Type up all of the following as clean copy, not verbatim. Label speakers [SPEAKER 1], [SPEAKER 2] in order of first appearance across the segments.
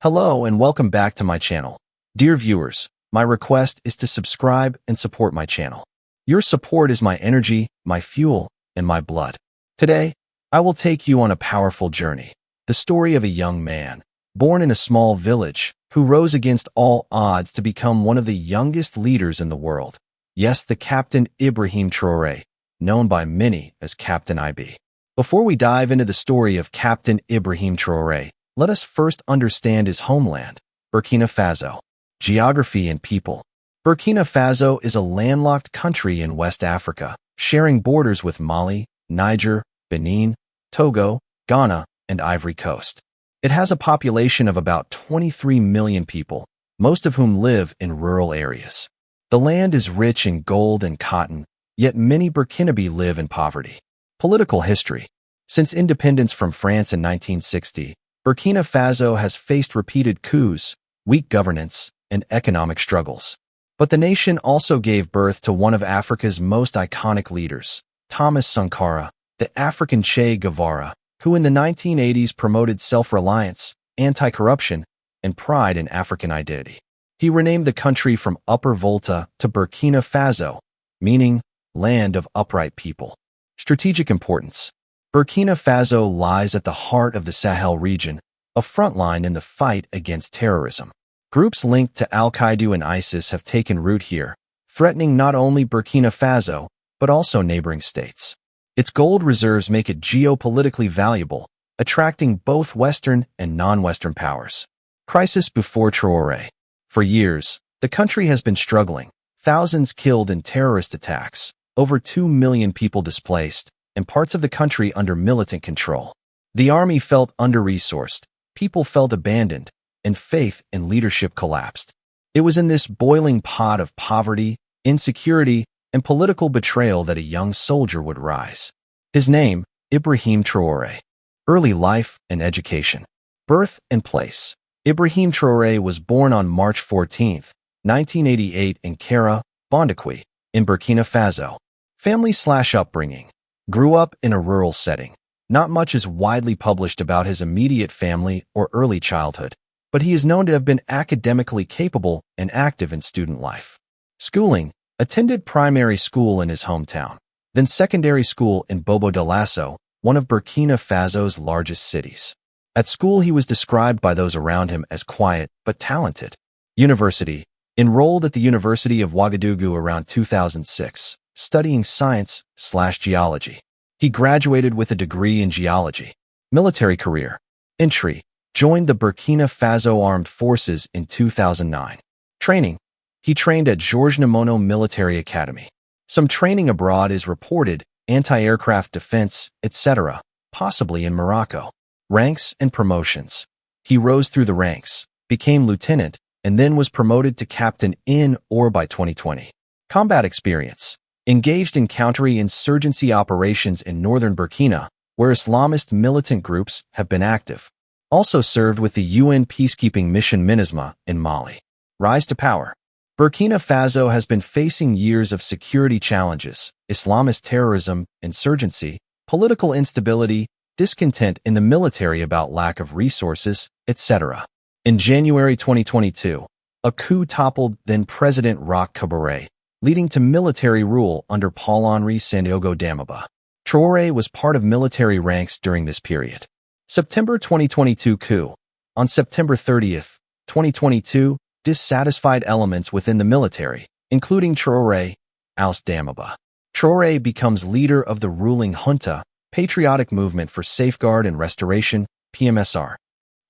[SPEAKER 1] Hello and welcome back to my channel. Dear viewers, my request is to subscribe and support my channel. Your support is my energy, my fuel, and my blood. Today, I will take you on a powerful journey. The story of a young man, born in a small village, who rose against all odds to become one of the youngest leaders in the world. Yes, the Captain Ibrahim Traoré, known by many as Captain IB. Before we dive into the story of Captain Ibrahim Traoré, let us first understand his homeland, Burkina Faso. Geography and people. Burkina Faso is a landlocked country in West Africa, sharing borders with Mali, Niger, Benin, Togo, Ghana, and Ivory Coast. It has a population of about 23 million people, most of whom live in rural areas. The land is rich in gold and cotton, yet many Burkinabe live in poverty. Political history. Since independence from France in 1960, Burkina Faso has faced repeated coups, weak governance, and economic struggles. But the nation also gave birth to one of Africa's most iconic leaders, Thomas Sankara, the African Che Guevara, who in the 1980s promoted self-reliance, anti-corruption, and pride in African identity. He renamed the country from Upper Volta to Burkina Faso, meaning land of upright people. Strategic importance. Burkina Faso lies at the heart of the Sahel region, a frontline in the fight against terrorism. Groups linked to Al-Qaeda and ISIS have taken root here, threatening not only Burkina Faso, but also neighboring states. Its gold reserves make it geopolitically valuable, attracting both Western and non-Western powers. Crisis before Traoré. For years, the country has been struggling, thousands killed in terrorist attacks, over 2 million people displaced, and parts of the country under militant control. The army felt under-resourced, people felt abandoned, and faith in leadership collapsed. It was in this boiling pot of poverty, insecurity, and political betrayal that a young soldier would rise. His name, Ibrahim Traoré. Early life and education. Birth and place. Ibrahim Traoré was born on March 14, 1988 in Kara, Bondakwi, in Burkina Faso. Family/upbringing. Grew up in a rural setting. Not much is widely published about his immediate family or early childhood, but he is known to have been academically capable and active in student life. Schooling. Attended primary school in his hometown, then secondary school in Bobo Dioulasso, one of Burkina Faso's largest cities. At school, he was described by those around him as quiet but talented. University. Enrolled at the University of Ouagadougou around 2006, studying science/geology. He graduated with a degree in geology. Military career. Entry. Joined the Burkina Faso Armed Forces in 2009. Training. He trained at Georges Namono Military Academy. Some training abroad is reported, anti-aircraft defense, etc., possibly in Morocco. Ranks and promotions. He rose through the ranks, became lieutenant, and then was promoted to captain in or by 2020. Combat experience. Engaged in counterinsurgency operations in northern Burkina, where Islamist militant groups have been active. Also served with the UN peacekeeping mission MINUSMA in Mali. Rise to power. Burkina Faso has been facing years of security challenges, Islamist terrorism, insurgency, political instability, discontent in the military about lack of resources, etc. In January 2022, a coup toppled then-President Roch Kabore, leading to military rule under Paul-Henri Sandaogo Damiba. Traoré was part of military ranks during this period. September 2022 coup. On September 30, 2022, dissatisfied elements within the military, including Traoré, oust Damiba. Traoré becomes leader of the ruling junta, Patriotic Movement for Safeguard and Restoration, PMSR.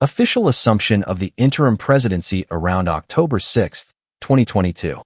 [SPEAKER 1] Official assumption of the interim presidency around October 6, 2022.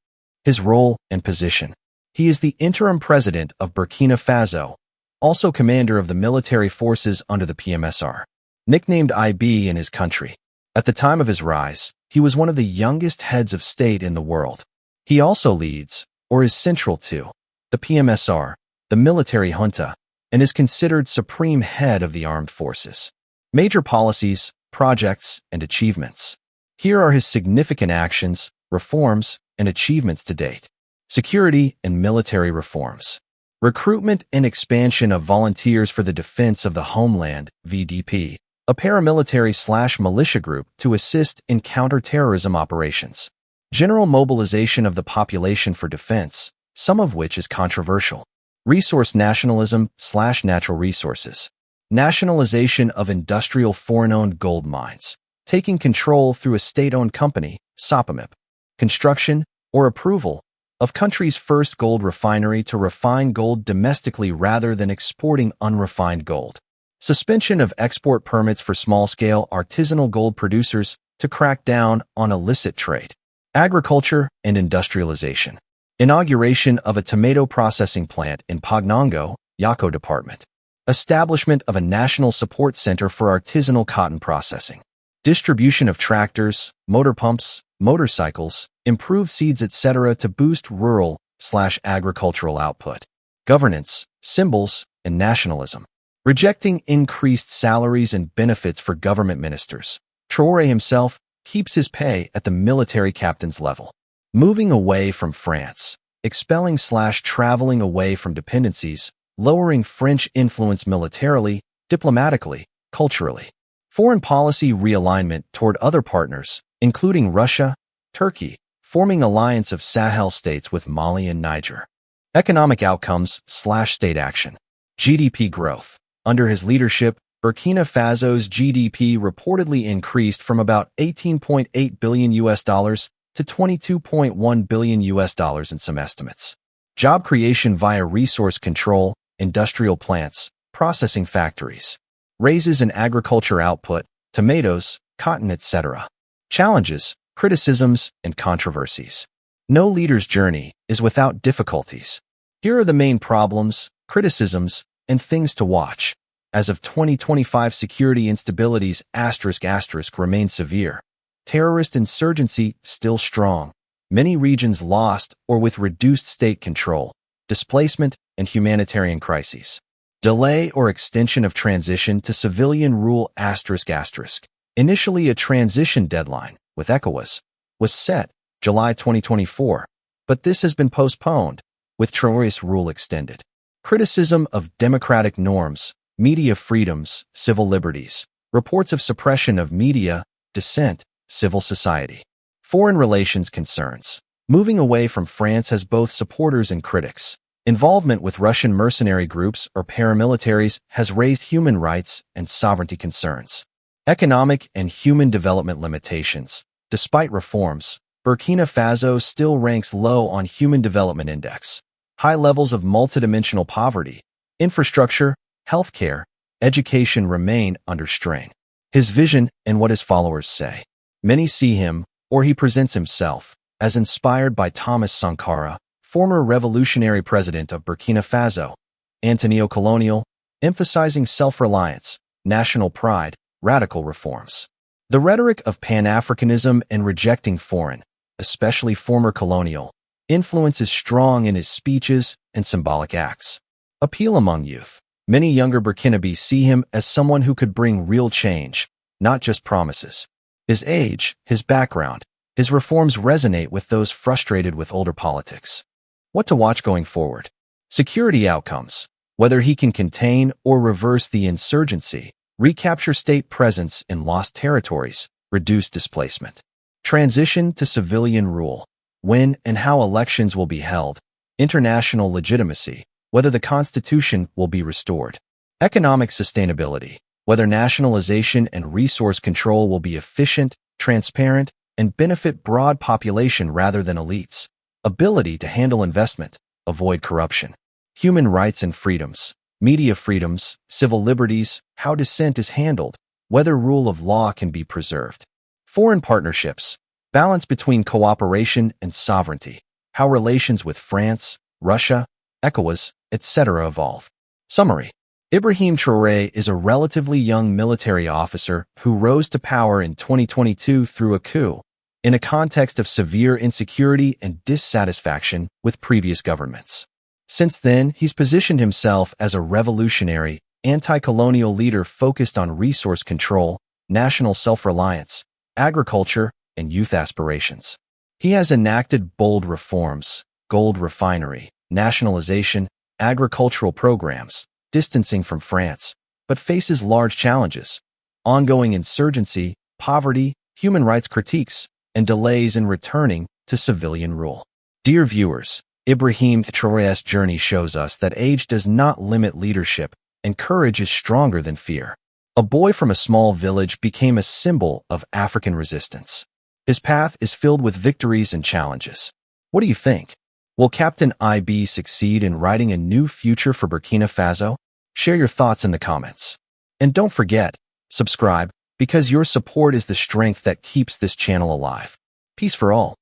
[SPEAKER 1] His role and position. He is the interim president of Burkina Faso, also commander of the military forces under the PMSR. Nicknamed IB in his country. At the time of his rise, he was one of the youngest heads of state in the world. He also leads, or is central to, the PMSR, the military junta, and is considered supreme head of the armed forces. Major policies, projects, and achievements. Here are his significant actions, reforms, and achievements to date. Security and military reforms. Recruitment and expansion of volunteers for the defense of the homeland, VDP, a paramilitary/militia group to assist in counter-terrorism operations. General mobilization of the population for defense, some of which is controversial. Resource nationalism/natural resources. Nationalization of industrial foreign-owned gold mines, taking control through a state-owned company, SOPAMIP. Construction, or approval, of country's first gold refinery to refine gold domestically rather than exporting unrefined gold. Suspension of export permits for small-scale artisanal gold producers to crack down on illicit trade. Agriculture and industrialization. Inauguration of a tomato processing plant in Pagnongo, Yako Department. Establishment of a national support center for artisanal cotton processing. Distribution of tractors, motor pumps, motorcycles, improved seeds etc. to boost rural/agricultural output. Governance, symbols, and nationalism. Rejecting increased salaries and benefits for government ministers. Traoré himself keeps his pay at the military captain's level. Moving away from France. Expelling/traveling away from dependencies, lowering French influence militarily, diplomatically, culturally. Foreign policy realignment toward other partners, including Russia, Turkey, forming alliance of Sahel states with Mali and Niger. Economic outcomes/state action. GDP growth. Under his leadership, Burkina Faso's GDP reportedly increased from about $18.8 billion to $22.1 billion in some estimates. Job creation via resource control, industrial plants, processing factories. Raises in agriculture output, tomatoes, cotton, etc. Challenges, criticisms, and controversies. No leader's journey is without difficulties. Here are the main problems, criticisms, and things to watch. As of 2025, security instabilities ** remain severe. Terrorist insurgency still strong. Many regions lost or with reduced state control. Displacement and humanitarian crises. Delay or extension of transition to civilian rule **. Initially a transition deadline, with ECOWAS, was set July 2024, but this has been postponed, with Traoré's rule extended. Criticism of democratic norms, media freedoms, civil liberties. Reports of suppression of media, dissent, civil society. Foreign relations concerns. Moving away from France has both supporters and critics. Involvement with Russian mercenary groups or paramilitaries has raised human rights and sovereignty concerns. Economic and human development limitations. Despite reforms, Burkina Faso still ranks low on Human Development Index. High levels of multidimensional poverty, infrastructure, healthcare, education remain under strain. His vision and what his followers say. Many see him, or he presents himself, as inspired by Thomas Sankara, former revolutionary president of Burkina Faso, anti-colonial, emphasizing self-reliance, national pride, radical reforms. The rhetoric of Pan-Africanism and rejecting foreign, especially former colonial, influence is strong in his speeches and symbolic acts. Appeal among youth. Many younger Burkinabés see him as someone who could bring real change, not just promises. His age, his background, his reforms resonate with those frustrated with older politics. What to watch going forward? Security outcomes. Whether he can contain or reverse the insurgency, recapture state presence in lost territories, reduce displacement. Transition to civilian rule. When and how elections will be held. International legitimacy. Whether the constitution will be restored. Economic sustainability. Whether nationalization and resource control will be efficient, transparent, and benefit broad population rather than elites. Ability to handle investment, avoid corruption. Human rights and freedoms, media freedoms, civil liberties, how dissent is handled, whether rule of law can be preserved. Foreign partnerships, balance between cooperation and sovereignty, how relations with France, Russia, ECOWAS, etc. evolve. Summary. Ibrahim Traoré is a relatively young military officer who rose to power in 2022 through a coup, in a context of severe insecurity and dissatisfaction with previous governments. Since then, he's positioned himself as a revolutionary, anti-colonial leader focused on resource control, national self-reliance, agriculture, and youth aspirations. He has enacted bold reforms, gold refinery, nationalization, agricultural programs, distancing from France, but faces large challenges, ongoing insurgency, poverty, human rights critiques, and delays in returning to civilian rule. Dear viewers, Ibrahim Traoré's journey shows us that age does not limit leadership, and courage is stronger than fear. A boy from a small village became a symbol of African resistance. His path is filled with victories and challenges. What do you think? Will Captain IB succeed in writing a new future for Burkina Faso? Share your thoughts in the comments. And don't forget, subscribe, because your support is the strength that keeps this channel alive. Peace for all.